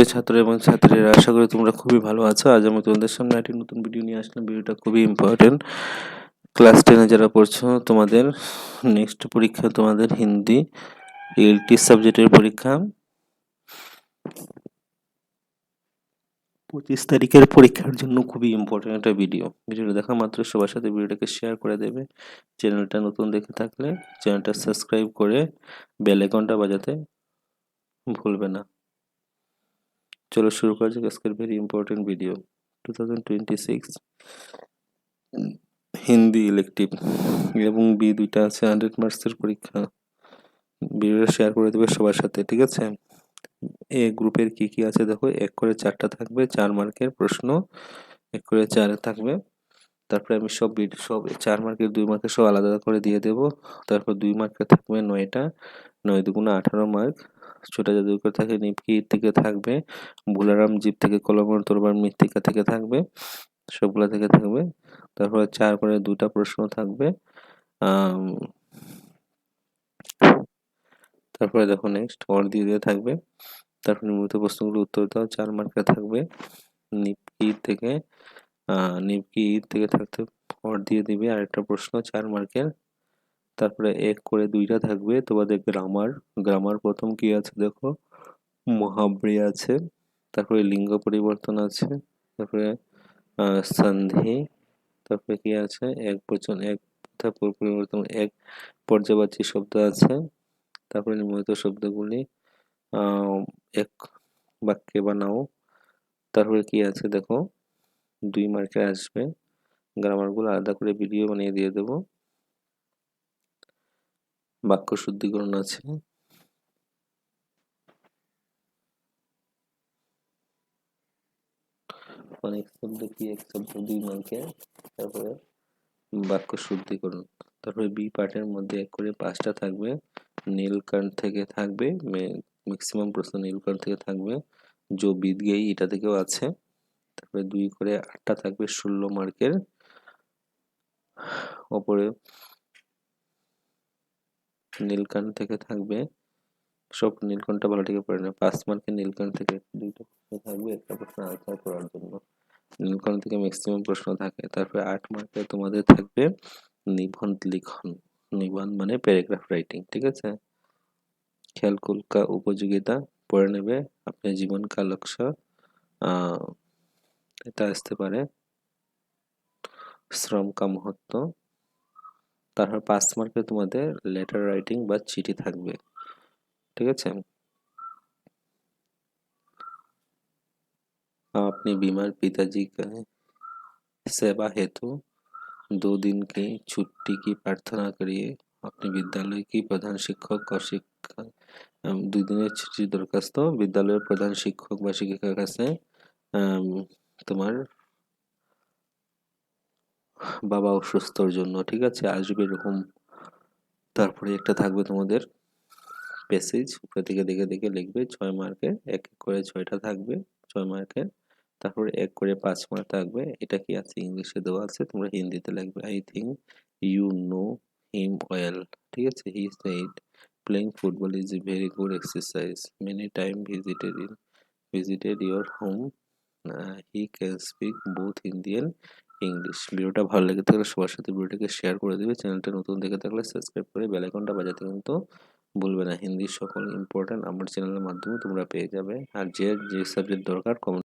প্রিয় ছাত্র এবং ছাত্রীরা, আশা করি তোমরা খুবই ভালো আছো। আজ আমি তোমাদের সামনে একটি নতুন ভিডিও নিয়ে আসলাম। ভিডিওটা খুবই ইম্পর্টেন্ট। ক্লাস 10-এ যারা পড়ছো, তোমাদের নেক্সট পরীক্ষা তোমাদের হিন্দি ELT সাবজেক্টের পরীক্ষা 25 তারিখের পরীক্ষার জন্য খুবই ইম্পর্টেন্ট একটা ভিডিওটা দেখা মাত্র সবার সাথে ভিডিওটাকে শেয়ার করে দেবে। চ্যানেলটা নতুন দেখে থাকলে চ্যানেলটা সাবস্ক্রাইব করে বেল আইকনটা বাজাতে ভুলবে না। চলো শুরু করা যাক আজকের very important video. 2026 Hindi elective এবং বি দুইটা আছে, 100 মার্কসের পরীক্ষা। ভিডিওটা শেয়ার করে দেবে সবার সাথে, ঠিক আছে? এ গ্রুপের কি কি আছে দেখো, 1 করে 4টা থাকবে, 4 মার্কের প্রশ্ন, 1 করে 4 থাকবে। তারপরে আমি সব 4 মার্কের 2 মার্কের সব আলাদা করে দিয়ে দেব। তারপর 2 মার্কের থাকবে 9টা, 9 দুগুণে 18 মার্ক। ছোটা জাদুকর থেকে নিপকি থেকে থাকবে, ভুলারাম জীব থেকে কলমের তরবার মৃত্তিকা থেকে থাকবে, সবগুলা থেকে থাকবে। তারপরে 4 করে 2টা প্রশ্ন থাকবে। তারপরে দেখো নেক্সট অর দিয়ে থাকবে। তারপর নিয়মিত প্রশ্নগুলো উত্তর দাও, 4 মার্কের থাকবে। নিপকি থেকে থাকতে অর দিয়ে দিবে আরেকটা প্রশ্ন 4 মার্কের। তারপরে 1 করে 2টা থাকবে তোমাদের গ্রামার প্রথম কি আছে দেখো, মহাব্রি আছে, তারপরে লিঙ্গ পরিবর্তন আছে, তারপরে সন্ধি, তারপরে কি আছে এক বচন, এক পরিবর্তন, এক পর্যায়বাচী শব্দ আছে। তারপরে নিয়মিত শব্দগুলি এক বাক্যে বানাও। তারপরে কি আছে দেখো, 2 মার্কের আসবে, গ্রামারগুলো আলাদা করে ভিডিও বানিয়ে দিয়ে দেবো। বাক্য শুদ্ধিকরণ আছে, অনেক শব্দ কি এক শব্দ 2 মার্কের। তারপরে বাক্য শুদ্ধিকরণ। তারপরে বি পার্টের মধ্যে 1 করে 5টা থাকবে, নীলকণ্ঠ থেকে থাকবে, ম্যাক্সিমাম প্রশ্ন নীলকণ্ঠ থেকে থাকবে। জো বিদ গেই এটা থেকেও আছে। তারপরে 2 করে 8টা থাকবে 16 মার্কের। ওপরে নীলকণ্ঠ থেকে থাকবে, সব নীলকণ্ঠটা ভালো থেকে পড়ে না। 5 মার্কের নীলকণ্ঠ থেকে 2টা প্রশ্ন থাকবে, একটা প্রশ্ন আনসার করার জন্য। নীলকণ্ঠ থেকে ম্যাক্সিমাম প্রশ্ন থাকে। তারপরে 8 মার্কে তোমাদের থাকবে নিবন্ধ লিখন। নিবন্ধ মানে প্যারাগ্রাফ রাইটিং, ঠিক আছে? খেলকুল কা উপযোগিতা পড়ে নেবে, আপনার জীবন কা লক্ষ্য এটা আসতে পারে, শ্রম কা মহত্ব। তারপর 5 মার্কে তোমাদের লেটার রাইটিং বা চিঠি থাকবে, ঠিক আছে? अपने बीमार पिताजी का सेवा हेतु 2 दिन की छुट्टी की प्रार्थना करिए। अपने विद्यालय की प्रधान शिक्षक और शिक्षिका 2 দিনের ছুটির দরখাস্ত বিদ্যালয়ের প্রধান শিক্ষক বা শিক্ষিকার কাছে তোমার বাবা অসুস্থর জন্য, ঠিক আছে? আসবে এরকম। তারপরে একটা থাকবে তোমাদের প্যাসেজ, উপরে থেকে দেখে দেখে লিখবে 6 মার্কের, 1 করে 6টা থাকবে 6 মার্কের। তারপরে 1 করে 5 মার্ক থাকবে। এটা কি আছে, ইংলিশে দেওয়া আছে, তোমরা হিন্দিতে লিখবে। I think you know him well, ঠিক আছে? He said playing football is a very good exercise, many time visited your home, he can speak both Hindi and English. ভিডিওটা ভালো লেগে থাকলে সবার সাথে ভিডিওটাকে শেয়ার করে দেবে। চ্যানেলটা নতুন দেখে থাকলে সাবস্ক্রাইব করে বেল আইকনটা বাজাতে কিন্তু ভুলবে না। হিন্দির সকল ইম্পর্টেন্ট আমার চ্যানেলের মাধ্যমে তোমরা পেয়ে যাবে। আর যে সাবজেক্ট দরকার কমেন্ট